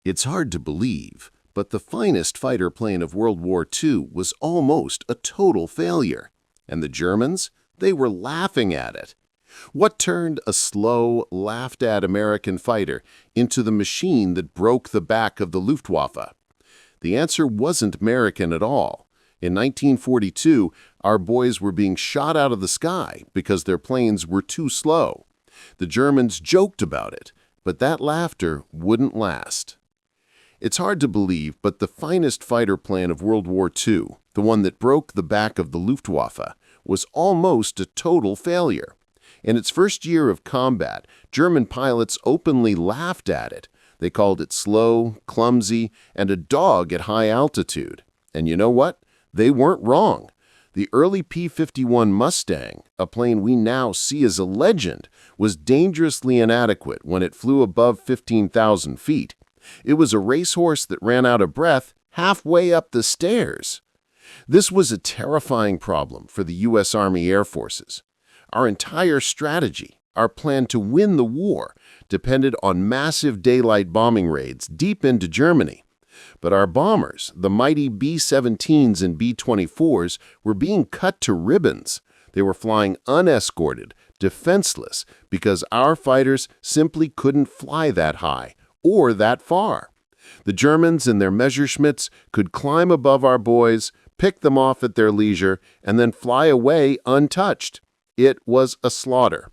It's hard to believe, but the finest fighter plane of World War II was almost a total failure. And the Germans? They were laughing at it. What turned a slow, laughed-at American fighter into the machine that broke the back of the Luftwaffe? The answer wasn't American at all. In 1942, our boys were being shot out of the sky because their planes were too slow. The Germans joked about it, but that laughter wouldn't last. It's hard to believe, but the finest fighter plane of World War II, the one that broke the back of the Luftwaffe, was almost a total failure. In its first year of combat, German pilots openly laughed at it. They called it slow, clumsy, and a dog at high altitude. And you know what? They weren't wrong. The early P-51 Mustang, a plane we now see as a legend, was dangerously inadequate when it flew above 15,000 feet. It was a racehorse that ran out of breath halfway up the stairs. This was a terrifying problem for the U.S. Army Air Forces. Our entire strategy, our plan to win the war, depended on massive daylight bombing raids deep into Germany. But our bombers, the mighty B-17s and B-24s, were being cut to ribbons. They were flying unescorted, defenseless, because our fighters simply couldn't fly that high or that far. The Germans and their Messerschmitts could climb above our boys, pick them off at their leisure, and then fly away untouched. It was a slaughter.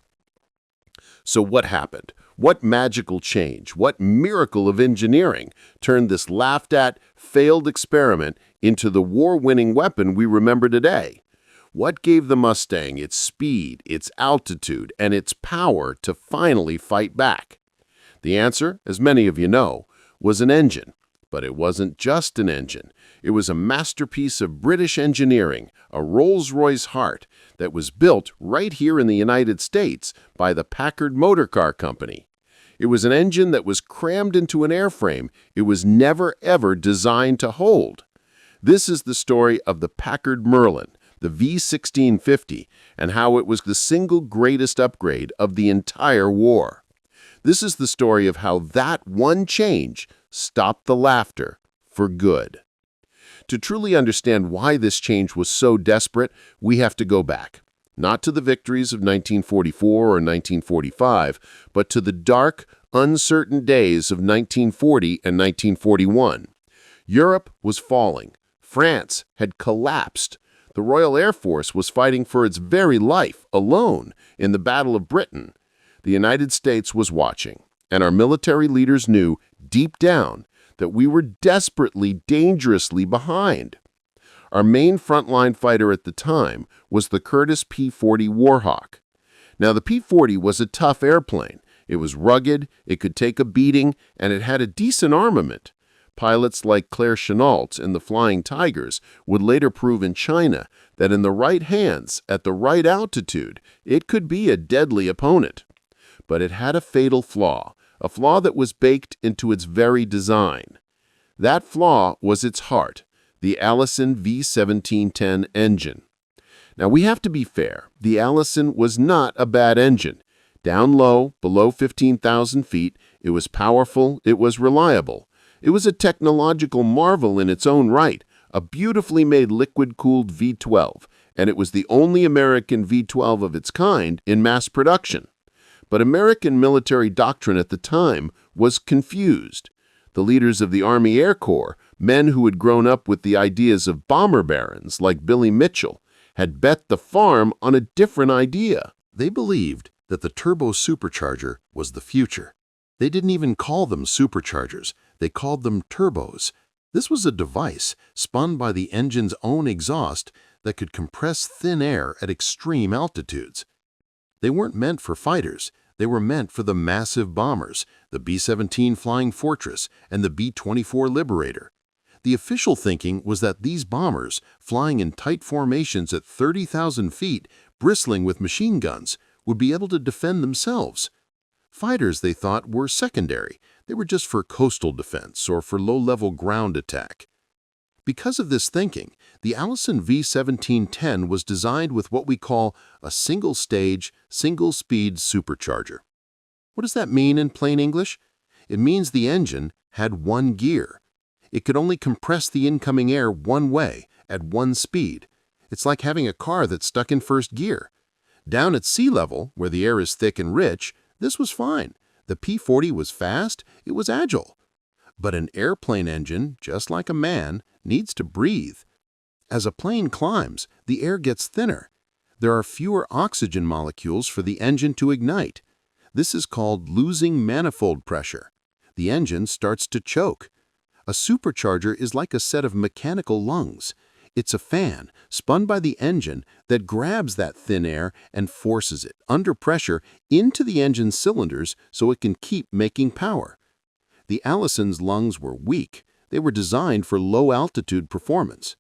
So what happened? What magical change, what miracle of engineering turned this laughed-at, failed experiment into the war-winning weapon we remember today? What gave the Mustang its speed, its altitude, and its power to finally fight back? The answer, as many of you know, was an engine. But it wasn't just an engine. It was a masterpiece of British engineering, a Rolls-Royce heart, that was built right here in the United States by the Packard Motor Car Company. It was an engine that was crammed into an airframe it was never ever designed to hold. This is the story of the Packard Merlin, the V1650, and how it was the single greatest upgrade of the entire war. This is the story of how that one change stopped the laughter for good. To truly understand why this change was so desperate, we have to go back, not to the victories of 1944 or 1945, but to the dark, uncertain days of 1940 and 1941. Europe was falling. France had collapsed. The Royal Air Force was fighting for its very life alone in the Battle of Britain. The United States was watching, and our military leaders knew deep down that we were desperately, dangerously behind. Our main frontline fighter at the time was the Curtiss P-40 Warhawk. Now, the P-40 was a tough airplane. It was rugged, it could take a beating, and it had a decent armament. Pilots like Claire Chennault and the Flying Tigers would later prove in China that in the right hands, at the right altitude, it could be a deadly opponent. But it had a fatal flaw, a flaw that was baked into its very design. That flaw was its heart, the Allison V1710 engine. Now, we have to be fair. The Allison was not a bad engine. Down low, below 15,000 feet, it was powerful, it was reliable. It was a technological marvel in its own right, a beautifully made liquid-cooled V-12, and it was the only American V-12 of its kind in mass production. But American military doctrine at the time was confused. The leaders of the Army Air Corps, men who had grown up with the ideas of bomber barons like Billy Mitchell, had bet the farm on a different idea. They believed that the turbo supercharger was the future. They didn't even call them superchargers. They called them turbos. This was a device spun by the engine's own exhaust that could compress thin air at extreme altitudes. They weren't meant for fighters. They were meant for the massive bombers, the B-17 Flying Fortress and the B-24 Liberator. The official thinking was that these bombers, flying in tight formations at 30,000 feet, bristling with machine guns, would be able to defend themselves. Fighters, they thought, were secondary. They were just for coastal defense or for low-level ground attack. Because of this thinking, the Allison V1710 was designed with what we call a single-stage, single-speed supercharger. What does that mean in plain English? It means the engine had one gear. It could only compress the incoming air one way, at one speed. It's like having a car that's stuck in first gear. Down at sea level, where the air is thick and rich, this was fine. The P-40 was fast, it was agile. But an airplane engine, just like a man, needs to breathe. As a plane climbs, the air gets thinner. There are fewer oxygen molecules for the engine to ignite. This is called losing manifold pressure. The engine starts to choke. A supercharger is like a set of mechanical lungs. It's a fan, spun by the engine, that grabs that thin air and forces it, under pressure, into the engine's cylinders so it can keep making power. The Allison's lungs were weak. They were designed for low-altitude performance.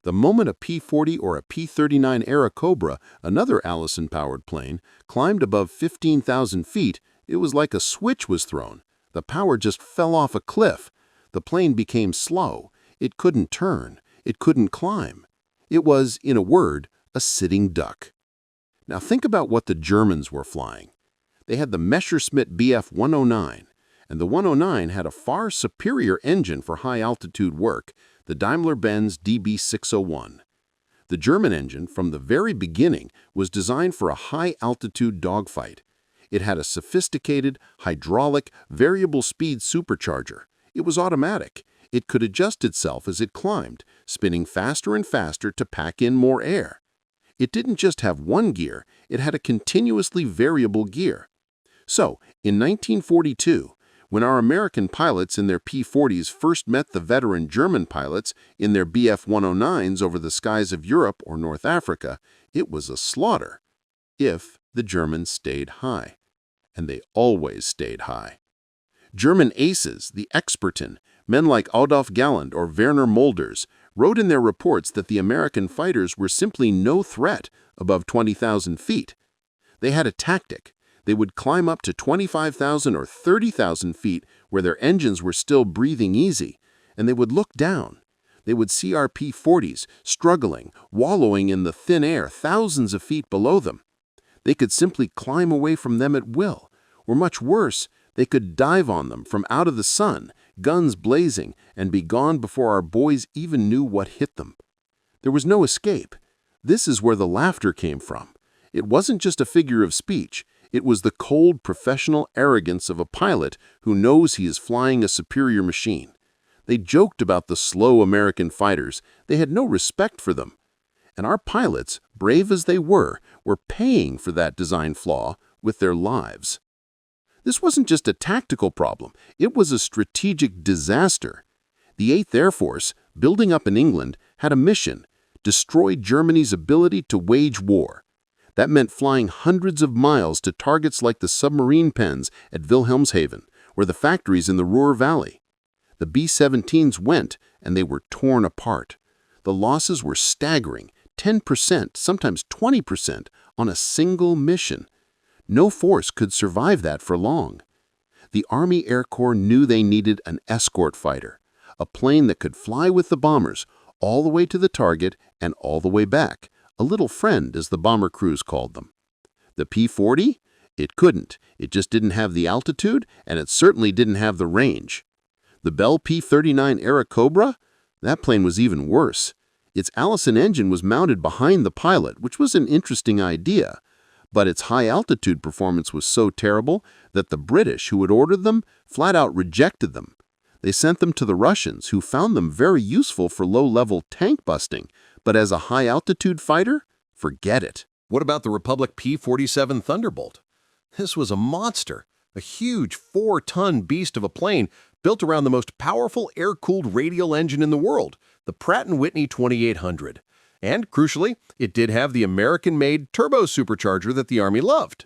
The moment a P-40 or a P-39 Airacobra, another Allison-powered plane, climbed above 15,000 feet, it was like a switch was thrown. The power just fell off a cliff. The plane became slow. It couldn't turn. It couldn't climb. It was, in a word, a sitting duck. Now think about what the Germans were flying. They had the Messerschmitt Bf 109, and the 109 had a far superior engine for high-altitude work, the Daimler-Benz DB601. The German engine, from the very beginning, was designed for a high-altitude dogfight. It had a sophisticated, hydraulic, variable-speed supercharger. It was automatic. It could adjust itself as it climbed, spinning faster and faster to pack in more air. It didn't just have one gear, it had a continuously variable gear. So, in 1942, when our American pilots in their P-40s first met the veteran German pilots in their Bf 109s over the skies of Europe or North Africa, it was a slaughter. If the Germans stayed high. And they always stayed high. German aces, the Experten, men like Adolf Galland or Werner Mulders, wrote in their reports that the American fighters were simply no threat above 20,000 feet. They had a tactic. They would climb up to 25,000 or 30,000 feet where their engines were still breathing easy, and they would look down. They would see our P-40s struggling, wallowing in the thin air thousands of feet below them. They could simply climb away from them at will, or much worse, they could dive on them from out of the sun, guns blazing, and be gone before our boys even knew what hit them. There was no escape. This is where the laughter came from. It wasn't just a figure of speech. It was the cold, professional arrogance of a pilot who knows he is flying a superior machine. They joked about the slow American fighters. They had no respect for them. And our pilots, brave as they were paying for that design flaw with their lives. This wasn't just a tactical problem. It was a strategic disaster. The 8th Air Force, building up in England, had a mission: destroy Germany's ability to wage war. That meant flying hundreds of miles to targets like the submarine pens at Wilhelmshaven or the factories in the Ruhr Valley. The B-17s went, and they were torn apart. The losses were staggering, 10%, sometimes 20%, on a single mission. No force could survive that for long. The Army Air Corps knew they needed an escort fighter, a plane that could fly with the bombers all the way to the target and all the way back, a little friend, as the bomber crews called them. The P-40? It couldn't. It just didn't have the altitude, and it certainly didn't have the range. The Bell P-39 Airacobra? That plane was even worse. Its Allison engine was mounted behind the pilot, which was an interesting idea. But its high-altitude performance was so terrible that the British, who had ordered them, flat out rejected them. They sent them to the Russians, who found them very useful for low-level tank busting, but as a high-altitude fighter, forget it. What about the Republic P-47 Thunderbolt? This was a monster, a huge 4-ton beast of a plane built around the most powerful air-cooled radial engine in the world, the Pratt & Whitney 2800. And, crucially, it did have the American-made turbo supercharger that the Army loved.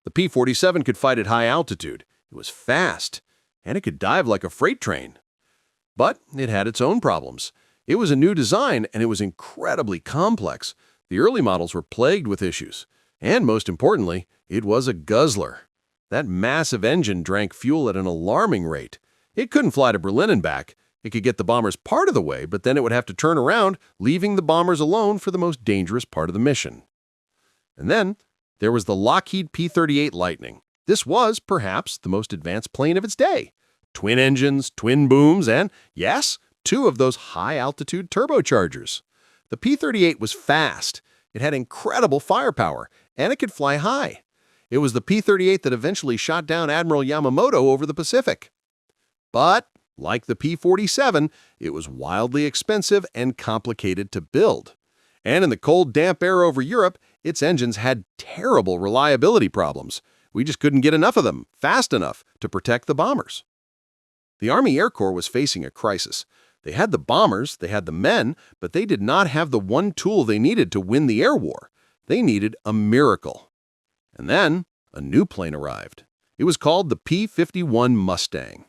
The P-47 could fight at high altitude, it was fast, and it could dive like a freight train. But it had its own problems. It was a new design, and it was incredibly complex. The early models were plagued with issues. And most importantly, it was a guzzler. That massive engine drank fuel at an alarming rate. It couldn't fly to Berlin and back. It could get the bombers part of the way, but then it would have to turn around, leaving the bombers alone for the most dangerous part of the mission. And then there was the Lockheed P-38 Lightning. This was, perhaps, the most advanced plane of its day. twin engines, twin booms, and, yes, 2 of those high-altitude turbochargers. The P-38 was fast. It had incredible firepower, and it could fly high. It was the P-38 that eventually shot down Admiral Yamamoto over the Pacific. But, like the P-47, it was wildly expensive and complicated to build. And in the cold, damp air over Europe, its engines had terrible reliability problems. We just couldn't get enough of them, fast enough, to protect the bombers. The Army Air Corps was facing a crisis. They had the bombers, they had the men, but they did not have the one tool they needed to win the air war. They needed a miracle. And then, a new plane arrived. It was called the P-51 Mustang.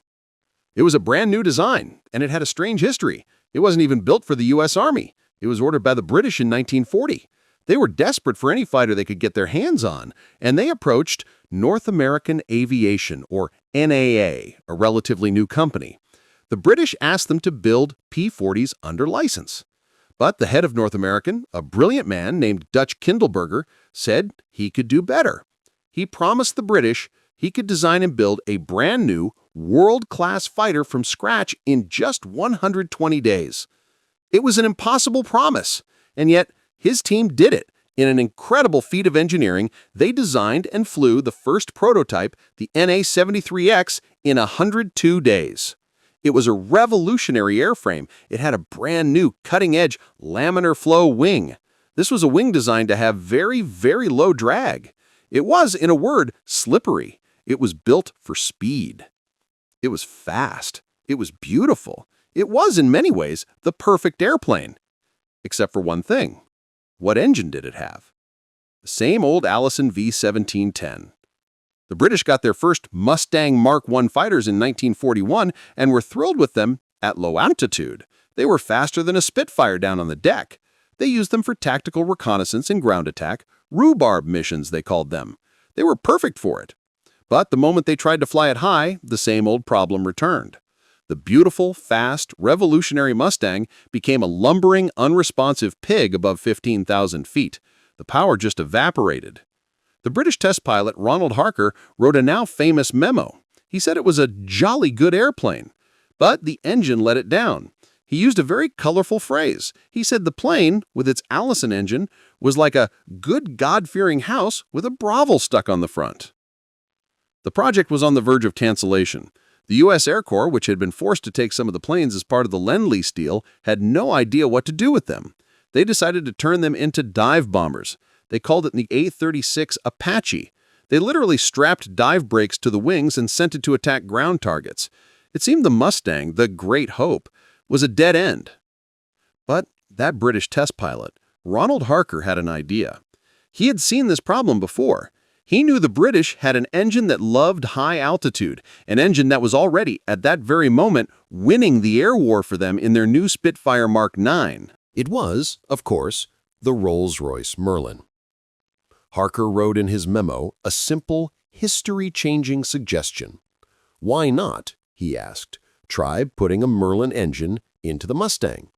It was a brand new design, and it had a strange history. It wasn't even built for the U.S. Army. It was ordered by the British in 1940. They were desperate for any fighter they could get their hands on, and they approached North American Aviation, or NAA, a relatively new company. The British asked them to build P-40s under license. But the head of North American, a brilliant man named Dutch Kindleberger, said he could do better. He promised the British he could design and build a brand new, world-class fighter from scratch in just 120 days. It was an impossible promise, and yet his team did it. In an incredible feat of engineering, they designed and flew the first prototype, the NA-73X, in 102 days. It was a revolutionary airframe. It had a brand new cutting-edge laminar flow wing. This was a wing designed to have very, very low drag. It was, in a word, slippery. It was built for speed. It was fast. It was beautiful. It was, in many ways, the perfect airplane. Except for one thing. What engine did it have? The same old Allison V-1710. The British got their first Mustang Mark I fighters in 1941 and were thrilled with them at low altitude. They were faster than a Spitfire down on the deck. They used them for tactical reconnaissance and ground attack, rhubarb missions they called them. They were perfect for it. But the moment they tried to fly it high, the same old problem returned. The beautiful, fast, revolutionary Mustang became a lumbering, unresponsive pig above 15,000 feet. The power just evaporated. The British test pilot Ronald Harker wrote a now famous memo. He said it was a jolly good airplane, but the engine let it down. He used a very colorful phrase. He said the plane, with its Allison engine, was like a good God-fearing house with a Bravo stuck on the front. The project was on the verge of cancellation. The U.S. Air Corps, which had been forced to take some of the planes as part of the Lend-Lease deal, had no idea what to do with them. They decided to turn them into dive bombers. They called it the A-36 Apache. They literally strapped dive brakes to the wings and sent it to attack ground targets. It seemed the Mustang, the Great Hope, was a dead end. But that British test pilot, Ronald Harker, had an idea. He had seen this problem before. He knew the British had an engine that loved high altitude, an engine that was already, at that very moment, winning the air war for them in their new Spitfire Mark IX. It was, of course, the Rolls-Royce Merlin. Harker wrote in his memo a simple, history-changing suggestion. Why not, he asked, try putting a Merlin engine into the Mustang?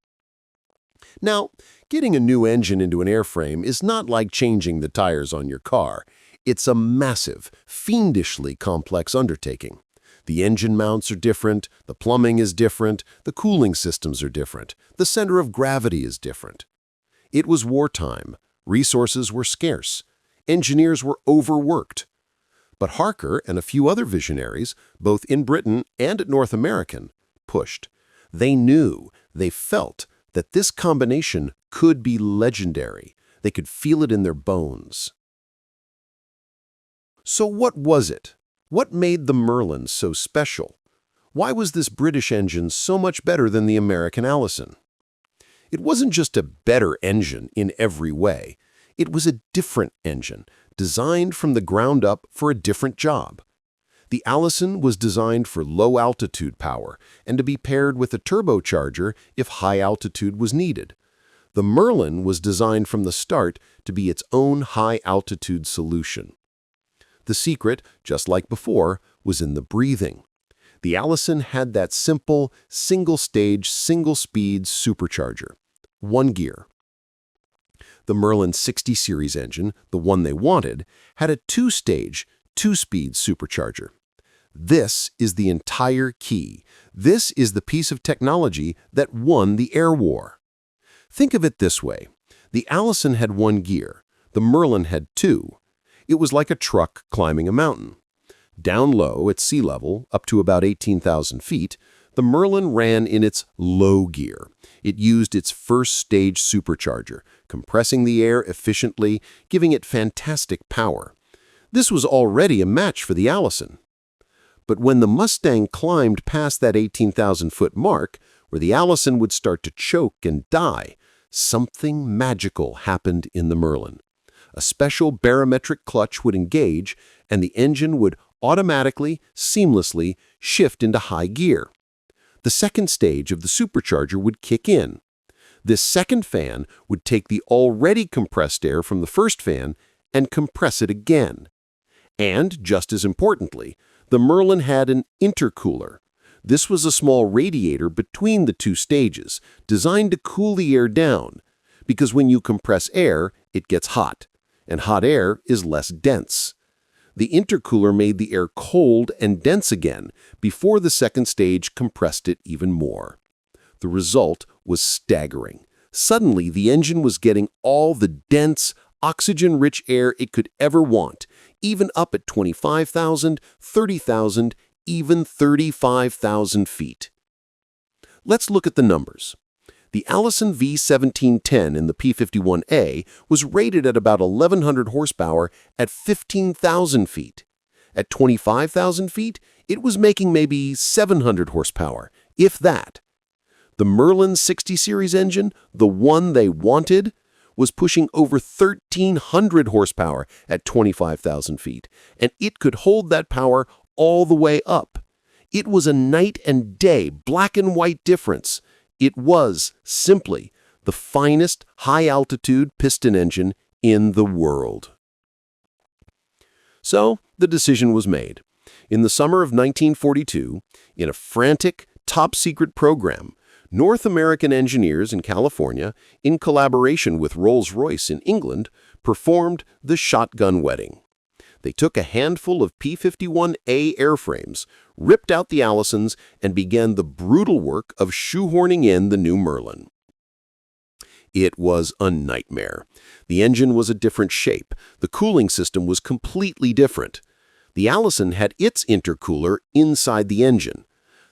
Now, getting a new engine into an airframe is not like changing the tires on your car. It's a massive, fiendishly complex undertaking. The engine mounts are different, the plumbing is different, the cooling systems are different, the center of gravity is different. It was wartime. Resources were scarce. Engineers were overworked. But Harker and a few other visionaries, both in Britain and at North American, pushed. They knew, they felt, that this combination could be legendary. They could feel it in their bones. So what was it? What made the Merlin so special? Why was this British engine so much better than the American Allison? It wasn't just a better engine in every way. It was a different engine, designed from the ground up for a different job. The Allison was designed for low-altitude power and to be paired with a turbocharger if high altitude was needed. The Merlin was designed from the start to be its own high-altitude solution. The secret, just like before, was in the breathing. The Allison had that simple, single-stage, single-speed supercharger. One gear. The Merlin 60 series engine, the one they wanted, had a two-stage, two-speed supercharger. This is the entire key. This is the piece of technology that won the air war. Think of it this way. The Allison had one gear. The Merlin had two. It was like a truck climbing a mountain. Down low at sea level, up to about 18,000 feet, the Merlin ran in its low gear. It used its first stage supercharger, compressing the air efficiently, giving it fantastic power. This was already a match for the Allison. But when the Mustang climbed past that 18,000-foot mark, where the Allison would start to choke and die, something magical happened in the Merlin. A special barometric clutch would engage, and the engine would automatically, seamlessly shift into high gear. The second stage of the supercharger would kick in. This second fan would take the already compressed air from the first fan and compress it again. And, just as importantly, the Merlin had an intercooler. This was a small radiator between the two stages, designed to cool the air down, because when you compress air, it gets hot, and hot air is less dense. The intercooler made the air cold and dense again before the second stage compressed it even more. The result was staggering. Suddenly, the engine was getting all the dense, oxygen-rich air it could ever want, even up at 25,000, 30,000, even 35,000 feet. Let's look at the numbers. The Allison V1710 in the P-51A was rated at about 1,100 horsepower at 15,000 feet. At 25,000 feet, it was making maybe 700 horsepower, if that. The Merlin 60 series engine, the one they wanted, was pushing over 1,300 horsepower at 25,000 feet, and it could hold that power all the way up. It was a night and day, black and white difference. It was, simply, the finest high-altitude piston engine in the world. So, the decision was made. In the summer of 1942, in a frantic, top-secret program, North American engineers in California, in collaboration with Rolls-Royce in England, performed the shotgun wedding. They took a handful of P-51A airframes, ripped out the Allisons, and began the brutal work of shoehorning in the new Merlin. It was a nightmare. The engine was a different shape. The cooling system was completely different. The Allison had its intercooler inside the engine.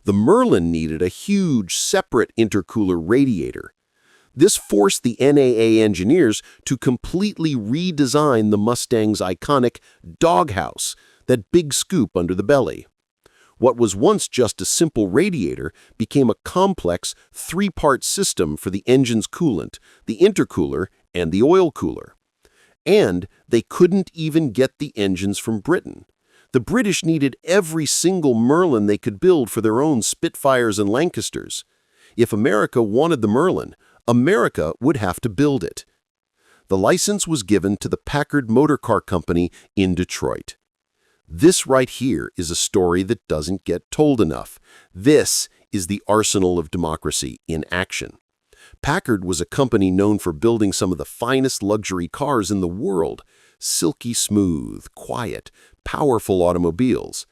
The Merlin needed a huge, separate intercooler radiator. This forced the NAA engineers to completely redesign the Mustang's iconic doghouse, that big scoop under the belly. What was once just a simple radiator became a complex three-part system for the engine's coolant, the intercooler, and the oil cooler. And they couldn't even get the engines from Britain. The British needed every single Merlin they could build for their own Spitfires and Lancasters. If America wanted the Merlin, America would have to build it. The license was given to the Packard Motor Car Company in Detroit. This right here is a story that doesn't get told enough. This is the arsenal of democracy in action. Packard was a company known for building some of the finest luxury cars in the world, silky smooth, quiet, powerful automobiles.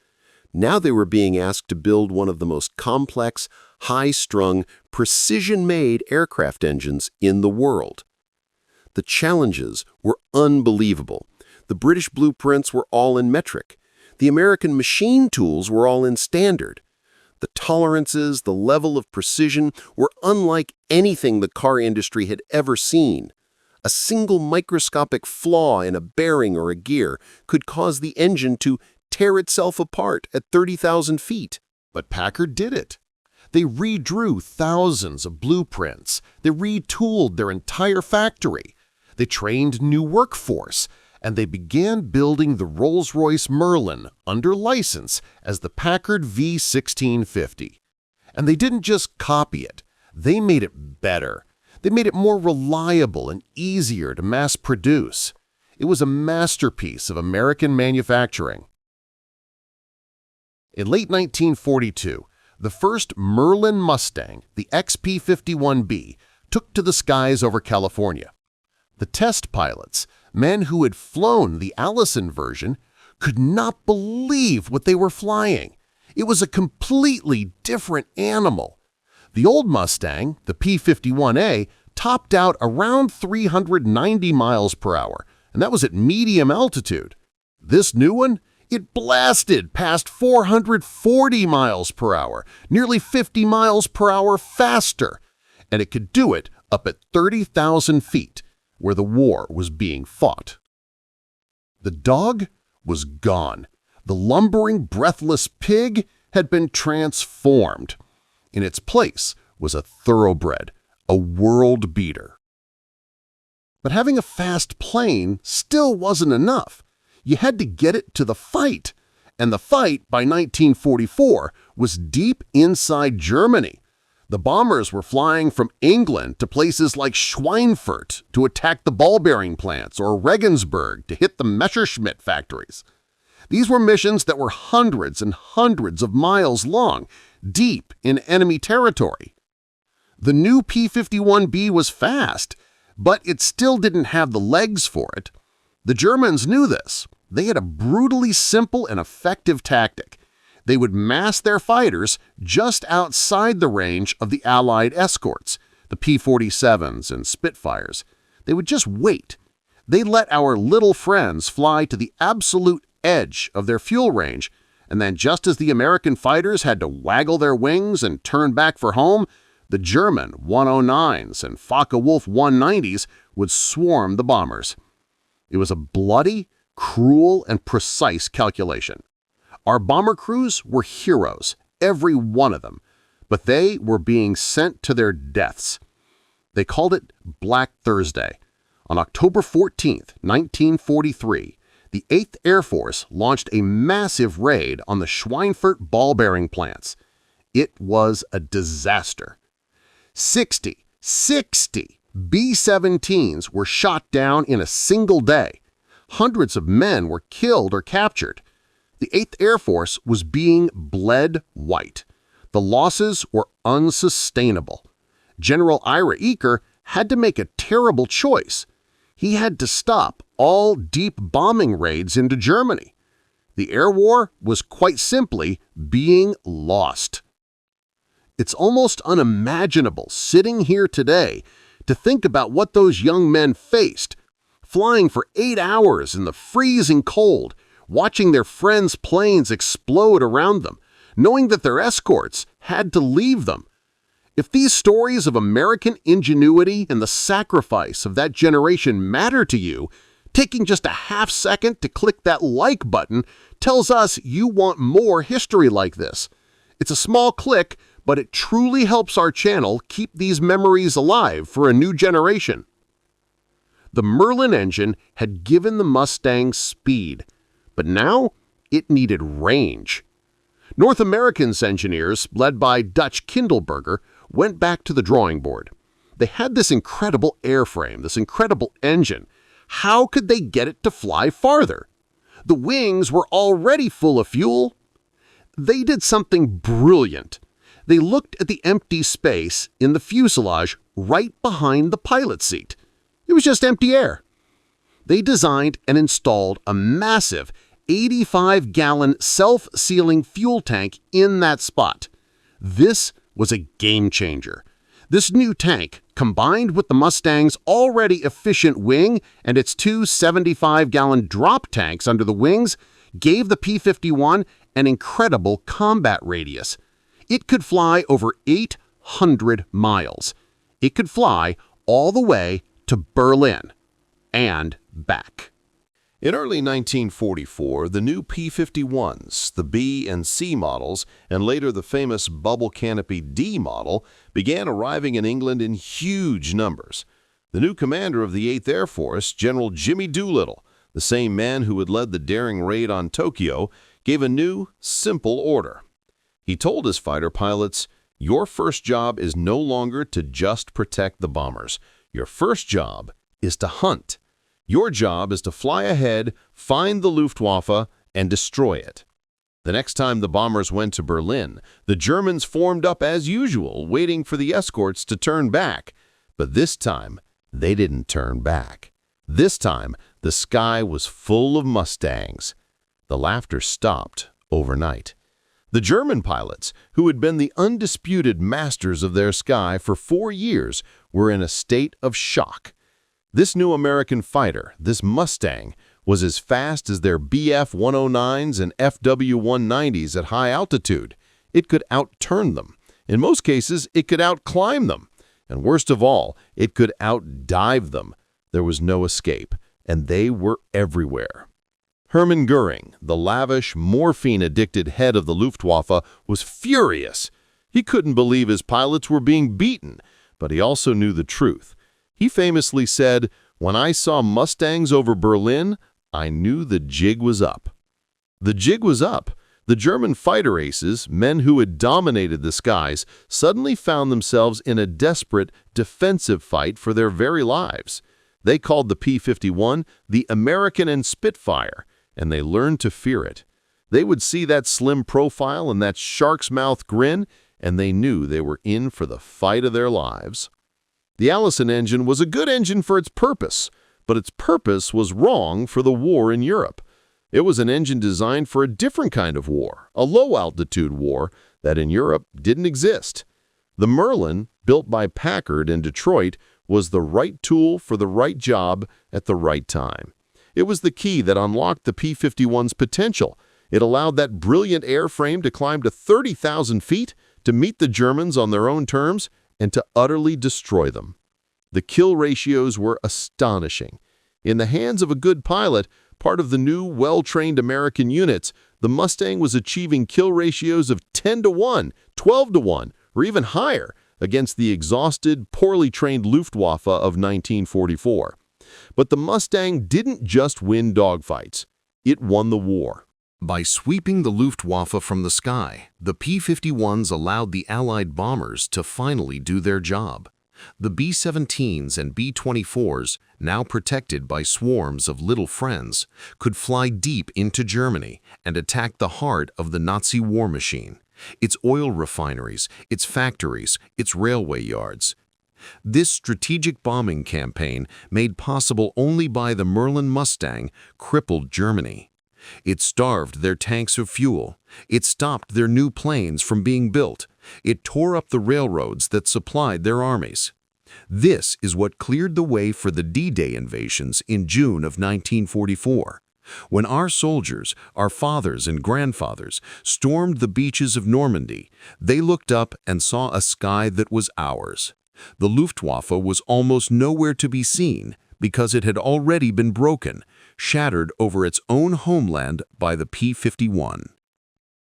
Now they were being asked to build one of the most complex, high-strung, precision-made aircraft engines in the world. The challenges were unbelievable. The British blueprints were all in metric. The American machine tools were all in standard. The tolerances, the level of precision were unlike anything the car industry had ever seen. A single microscopic flaw in a bearing or a gear could cause the engine to tear itself apart at 30,000 feet. But Packard did it. They redrew thousands of blueprints. They retooled their entire factory. They trained new workforce, and they began building the Rolls-Royce Merlin under license as the Packard V1650. And they didn't just copy it. They made it better. They made it more reliable and easier to mass produce. It was a masterpiece of American manufacturing. In late 1942, the first Merlin Mustang, the XP-51B, took to the skies over California. The test pilots, men who had flown the Allison version, could not believe what they were flying. It was a completely different animal. The old Mustang, the P-51A, topped out around 390 miles per hour, and that was at medium altitude. This new one, it blasted past 440 miles per hour, nearly 50 miles per hour faster, and it could do it up at 30,000 feet, where the war was being fought. The dog was gone. The lumbering, breathless pig had been transformed. In its place was a thoroughbred, a world beater. But having a fast plane still wasn't enough. You had to get it to the fight, and the fight by 1944 was deep inside Germany. The bombers were flying from England to places like Schweinfurt to attack the ball-bearing plants or Regensburg to hit the Messerschmitt factories. These were missions that were hundreds and hundreds of miles long, deep in enemy territory. The new P-51B was fast, but it still didn't have the legs for it. The Germans knew this. They had a brutally simple and effective tactic. They would mass their fighters just outside the range of the Allied escorts, the P-47s and Spitfires. They would just wait. They let our little friends fly to the absolute edge of their fuel range, and then just as the American fighters had to waggle their wings and turn back for home, the German 109s and Focke-Wulf 190s would swarm the bombers. It was a bloody, cruel, and precise calculation. Our bomber crews were heroes, every one of them, but they were being sent to their deaths. They called it Black Thursday. On October 14, 1943, the 8th Air Force launched a massive raid on the Schweinfurt ball-bearing plants. It was a disaster. 60 B-17s were shot down in a single day. Hundreds of men were killed or captured. The 8th Air Force was being bled white. The losses were unsustainable. General Ira Eaker had to make a terrible choice. He had to stop all deep bombing raids into Germany. The air war was quite simply being lost. It's almost unimaginable sitting here today to think about what those young men faced, flying for 8 hours in the freezing cold, watching their friends' planes explode around them, knowing that their escorts had to leave them. If these stories of American ingenuity and the sacrifice of that generation matter to you, taking just a half second to click that like button tells us you want more history like this. It's a small click, but it truly helps our channel keep these memories alive for a new generation. The Merlin engine had given the Mustang speed, but now it needed range. North American's engineers, led by Dutch Kindleberger, went back to the drawing board. They had this incredible airframe, this incredible engine. How could they get it to fly farther? The wings were already full of fuel. They did something brilliant. They looked at the empty space in the fuselage right behind the pilot seat. It was just empty air. They designed and installed a massive 85-gallon self-sealing fuel tank in that spot. This was a game changer. This new tank, combined with the Mustang's already efficient wing and its two 75-gallon drop tanks under the wings, gave the P-51 an incredible combat radius. It could fly over 800 miles. It could fly all the way to Berlin and back. In early 1944, the new P-51s, the B and C models, and later the famous bubble canopy D model, began arriving in England in huge numbers. The new commander of the 8th Air Force, General Jimmy Doolittle, the same man who had led the daring raid on Tokyo, gave a new, simple order. He told his fighter pilots, "Your first job is no longer to just protect the bombers. Your first job is to hunt. Your job is to fly ahead, find the Luftwaffe, and destroy it." The next time the bombers went to Berlin, the Germans formed up as usual, waiting for the escorts to turn back. But this time, they didn't turn back. This time, the sky was full of Mustangs. The laughter stopped overnight. The German pilots, who had been the undisputed masters of their sky for 4 years, were in a state of shock. This new American fighter, this Mustang, was as fast as their BF-109s and FW-190s at high altitude. It could outturn them. In most cases, it could outclimb them. And worst of all, it could outdive them. There was no escape, and they were everywhere. Hermann Göring, the lavish, morphine-addicted head of the Luftwaffe, was furious. He couldn't believe his pilots were being beaten, but he also knew the truth. He famously said, "When I saw Mustangs over Berlin, I knew the jig was up." The jig was up. The German fighter aces, men who had dominated the skies, suddenly found themselves in a desperate, defensive fight for their very lives. They called the P-51 the American and Spitfire, and they learned to fear it. They would see that slim profile and that shark's mouth grin, and they knew they were in for the fight of their lives. The Allison engine was a good engine for its purpose, but its purpose was wrong for the war in Europe. It was an engine designed for a different kind of war, a low-altitude war that in Europe didn't exist. The Merlin, built by Packard in Detroit, was the right tool for the right job at the right time. It was the key that unlocked the P-51's potential. It allowed that brilliant airframe to climb to 30,000 feet, to meet the Germans on their own terms, and to utterly destroy them. The kill ratios were astonishing. In the hands of a good pilot, part of the new, well-trained American units, the Mustang was achieving kill ratios of 10-1, 12-1, or even higher against the exhausted, poorly trained Luftwaffe of 1944. But the Mustang didn't just win dogfights. It won the war. By sweeping the Luftwaffe from the sky, the P-51s allowed the Allied bombers to finally do their job. The B-17s and B-24s, now protected by swarms of little friends, could fly deep into Germany and attack the heart of the Nazi war machine, its oil refineries, its factories, its railway yards. This strategic bombing campaign, made possible only by the Merlin Mustang, crippled Germany. It starved their tanks of fuel. It stopped their new planes from being built. It tore up the railroads that supplied their armies. This is what cleared the way for the D-Day invasions in June of 1944. When our soldiers, our fathers and grandfathers, stormed the beaches of Normandy, they looked up and saw a sky that was ours. The Luftwaffe was almost nowhere to be seen because it had already been broken, shattered over its own homeland by the P-51.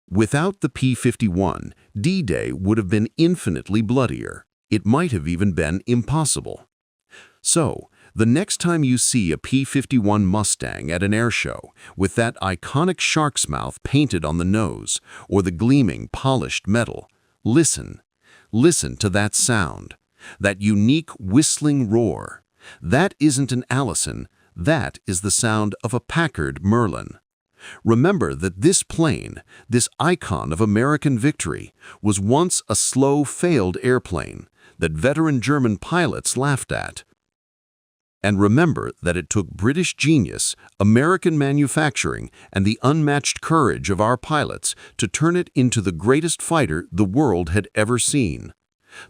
Without the P-51, D-Day would have been infinitely bloodier. It might have even been impossible. So, the next time you see a P-51 Mustang at an air show, with that iconic shark's mouth painted on the nose, or the gleaming, polished metal, listen. Listen to that sound, that unique whistling roar. That isn't an Allison, that is the sound of a Packard Merlin. Remember that this plane, this icon of American victory, was once a slow, failed airplane that veteran German pilots laughed at. And remember that it took British genius, American manufacturing, and the unmatched courage of our pilots to turn it into the greatest fighter the world had ever seen.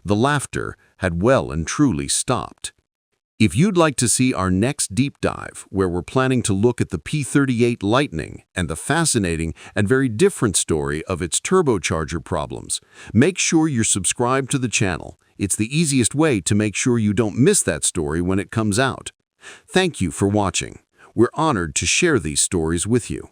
The laughter had well and truly stopped. If you'd like to see our next deep dive, where we're planning to look at the P-38 Lightning and the fascinating and very different story of its turbocharger problems, make sure you're subscribed to the channel. It's the easiest way to make sure you don't miss that story when it comes out. Thank you for watching. We're honored to share these stories with you.